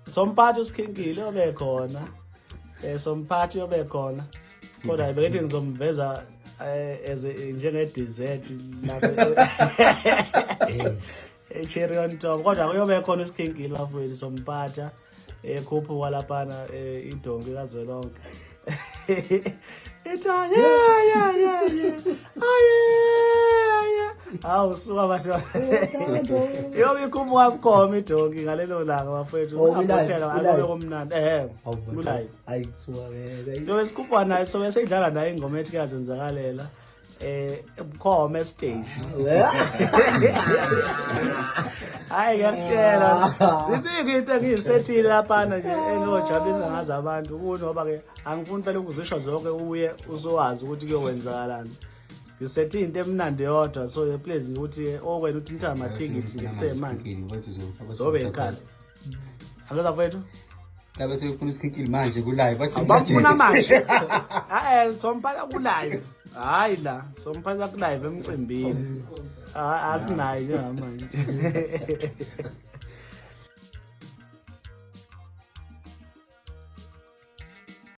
Somphathi usikhinkile obe khona. Somphathi obe khona. Kodwa ayibethi ngizomveza njenge dessert lapha. Cherry on top. Kodwa kuyobe khona isikhinkile bafowethu somphatha. Khuphuka laphana idonki kazwelonke. Yeah. Awu suka batho. Yobe ikhuphuka bukhoma idonki ngalelo langa bafowethu. Ungaphotela akube kumnandi. Kulayo. Ayikusuka ke. Lo esikhupha naye so bese idlala naye ingoma ethi kazenzakalela. Bukhoma stage. Hayi ngiyakutshela ziningi into engiyisethile laphana nje engojabulisa ngazo abantu kunoba ke angifuni phela ukuzisho zonke uye uzowazi ukuthi kuyowenzakalani. Ngisethi into emnandi yodwa so please ukuthi okwena uthi nitha amathikithi kusemanje zobe ekhaya. Halola mfethu Labe sefuna isikhinkili manje ku live bathi bafuna manje. Somphala ku live. Hayi la somphala ku live emcimbini. Asinayo nje manje.